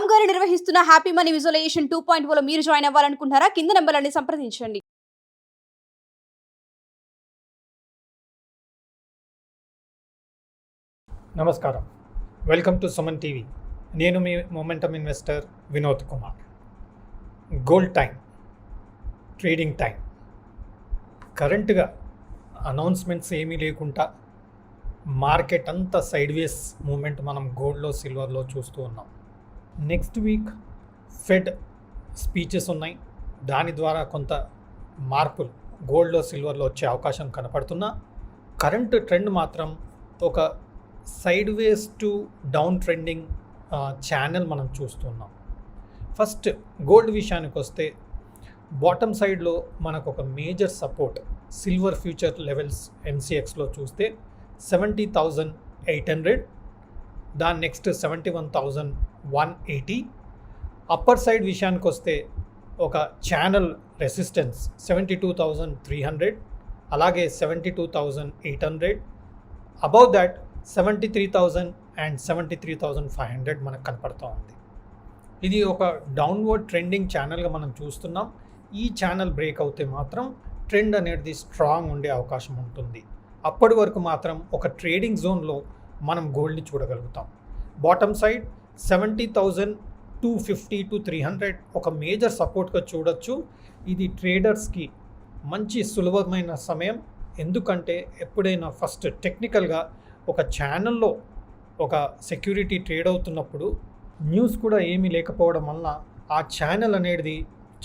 రామ్ గారు నిర్వహిస్తున్న happy money visualisation 2.0 లో మీరు జాయిన్ అవ్వాలనుకుంటున్నారా? కింద నంబర్లని సంప్రదించండి. నమస్కారం, వెల్కమ్ టు సుమన్ టీవీ. నేను మీ momentum investor Vinod Kumar. Gold time, trading time. కరెంట్గా అనౌన్స్మెంట్స్ ఏమీ లేకుండా మార్కెట్ అంతా సైడ్వేస్ మూమెంట్ మనం గోల్డ్లో, సిల్వర్లో చూస్తూ ఉన్నాం. నెక్స్ట్ వీక్ ఫెడ్ స్పీచెస్ ఉన్నాయి. దాని ద్వారా కొంత మార్పులు గోల్డ్లో, సిల్వర్లో వచ్చే అవకాశం కనపడుతున్నా కరెంట్ ట్రెండ్ మాత్రం ఒక సైడ్వేస్ టు డౌన్ ట్రెండింగ్ ఛానల్ మనం చూస్తున్నాం. ఫస్ట్ గోల్డ్ విషయానికి వస్తే బాటమ్ సైడ్లో మనకు ఒక major support silver future levels ఎంసీఎక్స్లో చూస్తే 70,800, దాని నెక్స్ట్ 71,180. అప్పర్ సైడ్ విషయానికి వస్తే ఒక ఛానల్ రెసిస్టెన్స్ 72,300, అలాగే 72,800. అబౌవ్ దాట్ 73,000 అండ్ 73,500 మనకు కనపడుతూ ఉంది. ఇది ఒక డౌన్వర్డ్ ట్రెండింగ్ ఛానల్గా మనం చూస్తున్నాం. ఈ ఛానల్ బ్రేక్ అవుతే మాత్రం ట్రెండ్ అనేది స్ట్రాంగ్ ఉండే అవకాశం ఉంటుంది. అప్పటి వరకు మాత్రం ఒక ట్రేడింగ్ జోన్లో మనం గోల్డ్ని చూడగలుగుతాం. బాటమ్ సైడ్ 70,250 to 300 ఒక మేజర్ సపోర్ట్గా చూడొచ్చు. ఇది ట్రేడర్స్కి మంచి సులభమైన సమయం. ఎందుకంటే ఎప్పుడైనా ఫస్ట్ టెక్నికల్గా ఒక ఛానల్లో ఒక సెక్యూరిటీ ట్రేడ్ అవుతున్నప్పుడు న్యూస్ కూడా ఏమీ లేకపోవడం వలన ఆ ఛానల్ అనేది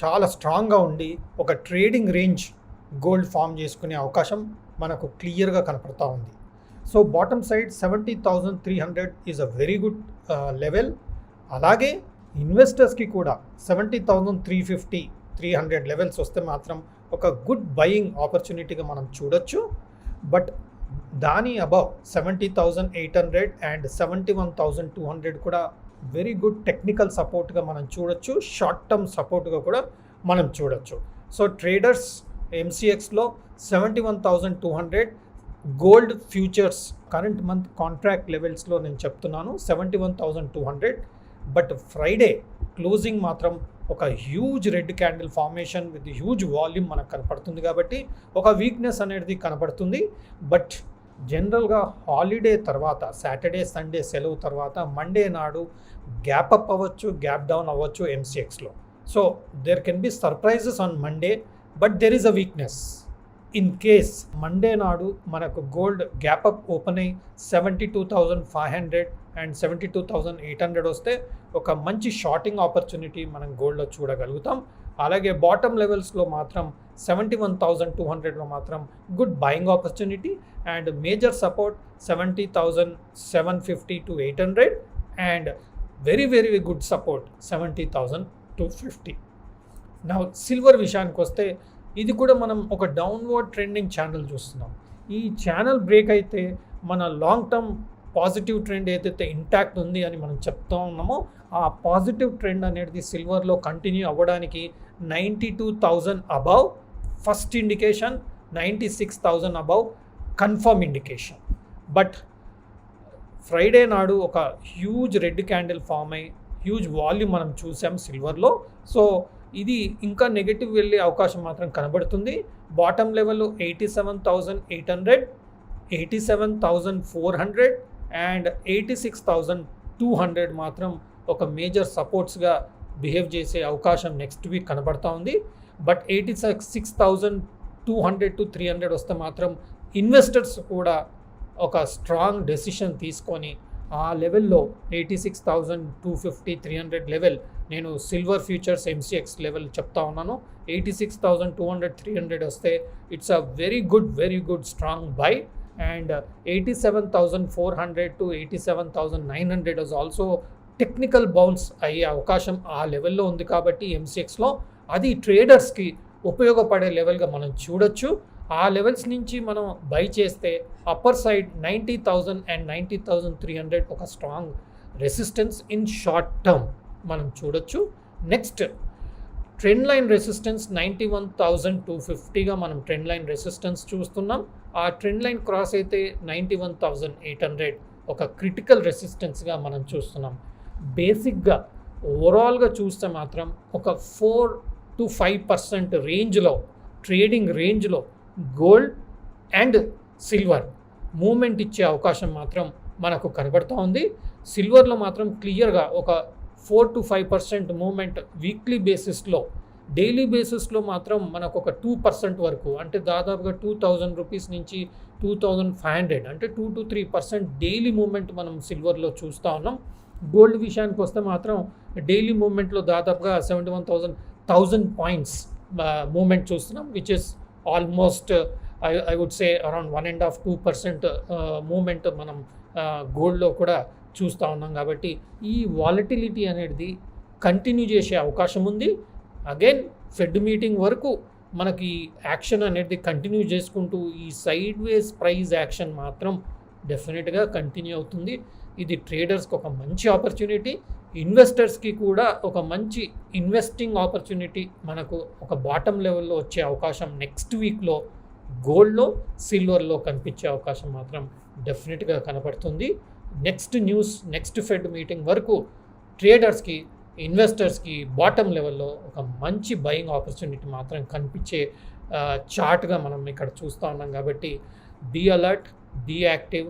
చాలా స్ట్రాంగ్గా ఉండి ఒక ట్రేడింగ్ రేంజ్ గోల్డ్ ఫామ్ చేసుకునే అవకాశం మనకు క్లియర్గా కనపడుతూ ఉంది. So bottom side 70,300 is a very good level. అలాగే ఇన్వెస్టర్స్కి కూడా 70,350, 300 లెవెల్స్ వస్తే మాత్రం ఒక గుడ్ బయింగ్ ఆపర్చునిటీగా మనం చూడొచ్చు. బట్ దాని అబవ్ 70,800 అండ్ 71,200 కూడా వెరీ గుడ్ టెక్నికల్ సపోర్ట్గా మనం చూడొచ్చు, షార్ట్ టర్మ్ సపోర్ట్గా కూడా మనం చూడొచ్చు. సో ట్రేడర్స్ ఎంసీఎక్స్లో 71,200 gold futures current month contract లెవెల్స్లో నేను చెప్తున్నాను 71,200. బట్ ఫ్రైడే క్లోజింగ్ మాత్రం ఒక huge red candle formation with huge volume మనకు కనపడుతుంది కాబట్టి ఒక వీక్నెస్ అనేది కనపడుతుంది. బట్ జనరల్గా హాలిడే తర్వాత, సాటర్డే సండే సెలవు తర్వాత మండే నాడు గ్యాప్ అప్ అవ్వచ్చు, గ్యాప్ డౌన్ అవ్వచ్చు ఎంసీఎక్స్లో. So there can be surprises on Monday, but there is a weakness. In case Monday నాడు మనకు గోల్డ్ గ్యాప్ అప్ ఓపెన్ అయ్యి 72,500 అండ్ 72,800 వస్తే ఒక మంచి షార్టింగ్ ఆపర్చునిటీ మనం గోల్డ్లో చూడగలుగుతాం. అలాగే బాటమ్ లెవెల్స్లో మాత్రం 71,200లో మాత్రం good buying opportunity and major support 70,750 to 800 and very very good support 70,250. నా సిల్వర్ విషయానికి వస్తే ఇది కూడా మనం ఒక డౌన్వర్డ్ ట్రెండింగ్ ఛానల్ చూస్తున్నాం. ఈ ఛానల్ బ్రేక్ అయితే మన లాంగ్ టర్మ్ పాజిటివ్ ట్రెండ్ ఏదైతే ఇంటాక్ట్ ఉంది అని మనం చెప్తా ఉన్నామో ఆ పాజిటివ్ ట్రెండ్ అనేది సిల్వర్లో కంటిన్యూ అవ్వడానికి 92,000 above first indication, 96,000 above confirm indication. But Friday నాడు ఒక హ్యూజ్ రెడ్ క్యాండిల్ ఫామ్ అయ్యి హ్యూజ్ వాల్యూమ్ మనం చూసాం సిల్వర్లో. సో ఇది ఇంకా నెగటివ్ వెళ్ళే అవకాశం మాత్రం కనబడుతుంది. బాటమ్ లెవెల్ 87,800, 87,400 అండ్ 86,200 మాత్రం ఒక మేజర్ సపోర్ట్స్గా బిహేవ్ చేసే అవకాశం నెక్స్ట్ వీక్ కనబడతా ఉంది. బట్ 86,200 to 300 వస్తే మాత్రం ఇన్వెస్టర్స్ కూడా ఒక స్ట్రాంగ్ డెసిషన్ తీసుకొని ఆ లెవెల్లో 86,250, 300 లెవెల్ నేను సిల్వర్ ఫ్యూచర్స్ ఎంసీఎక్స్ లెవెల్ చెప్తా ఉన్నాను. 86,200, 300 వస్తే it's a very good strong by. And 87,400 to 87,900 is also technical bounce అయ్యే అవకాశం ఆ లెవెల్లో ఉంది కాబట్టి ఎంసీఎక్స్లో అది ట్రేడర్స్కి ఉపయోగపడే లెవెల్గా మనం చూడొచ్చు. ఆ లెవెల్స్ నుంచి మనం బై చేస్తే అప్పర్ సైడ్ 90,000 అండ్ 90,300 ఒక strong resistance in short term మనం చూడొచ్చు. నెక్స్ట్ ట్రెండ్ లైన్ రెసిస్టెన్స్ 91,250గా మనం ట్రెండ్ లైన్ రెసిస్టెన్స్ చూస్తున్నాం. ఆ ట్రెండ్ లైన్ క్రాస్ అయితే 91,800 ఒక క్రిటికల్ రెసిస్టెన్స్గా మనం చూస్తున్నాం. బేసిక్గా ఓవరాల్గా చూస్తే మాత్రం ఒక 4 to 5% రేంజ్లో ట్రేడింగ్ రేంజ్లో గోల్డ్ అండ్ సిల్వర్ మూమెంట్ ఇచ్చే అవకాశం మాత్రం మనకు కనబడుతూ ఉంది. సిల్వర్లో మాత్రం క్లియర్గా ఒక 4 to 5% మూమెంట్ వీక్లీ బేసిస్లో, డైలీ బేసిస్లో మాత్రం మనకు ఒక 2% వరకు, అంటే దాదాపుగా 2000 రూపీస్ నుంచి 2500, అంటే 2 to 3% డైలీ మూమెంట్ మనం సిల్వర్లో చూస్తూ ఉన్నాం. గోల్డ్ విషయానికి వస్తే మాత్రం డైలీ మూమెంట్లో దాదాపుగా 71,000 పాయింట్స్ మూమెంట్ చూస్తున్నాం, which is almost I would say around 1.5-2% movement మనం గోల్డ్లో కూడా చూస్తూ ఉన్నాం. కాబట్టి ఈ వాలటిలిటీ అనేది కంటిన్యూ చేసే అవకాశం ఉంది. అగైన్ ఫెడ్ మీటింగ్ వరకు మనకి యాక్షన్ అనేది కంటిన్యూ చేసుకుంటూ ఈ సైడ్ వేస్ ప్రైస్ యాక్షన్ మాత్రం డెఫినెట్గా కంటిన్యూ అవుతుంది. ఇది ట్రేడర్స్కి ఒక మంచి ఆపర్చునిటీ, ఇన్వెస్టర్స్కి కూడా ఒక మంచి ఇన్వెస్టింగ్ ఆపర్చునిటీ. మనకు ఒక బాటమ్ లెవెల్లో వచ్చే అవకాశం నెక్స్ట్ వీక్లో గోల్డ్లో, సిల్వర్లో కనిపించే అవకాశం మాత్రం డెఫినెట్గా కనపడుతుంది. Next news, next fed meeting వరకు ట్రేడర్స్కి, ఇన్వెస్టర్స్కి బాటమ్ లెవెల్లో ఒక మంచి బయింగ్ ఆపర్చునిటీ మాత్రం కనిపించే చార్ట్గా మనం ఇక్కడ చూస్తూ ఉన్నాం. కాబట్టి be alert, be active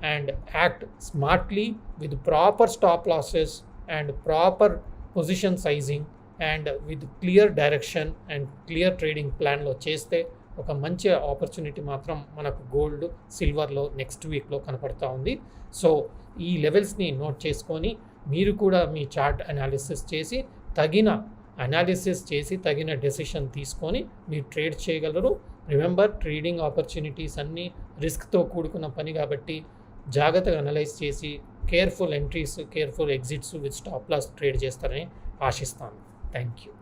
and act smartly with proper stop losses and proper position sizing and with clear direction and clear trading plan లో చేస్తే ఒక మంచి ఆపర్చునిటీ మాత్రం మనకు గోల్డ్, సిల్వర్లో నెక్స్ట్ వీక్లో కనపడుతూ ఉంది. సో ఈ లెవెల్స్ని నోట్ చేసుకొని మీరు కూడా మీ చార్ట్ అనాలిసిస్ చేసి తగిన డెసిషన్ తీసుకొని మీరు ట్రేడ్ చేయగలరు. రిమెంబర్, ట్రేడింగ్ ఆపర్చునిటీస్ అన్నీ రిస్క్తో కూడుకున్న పని కాబట్టి జాగ్రత్తగా అనలైజ్ చేసి careful entries, careful exits with stop loss trade చేస్తారని ఆశిస్తాను. Thank you.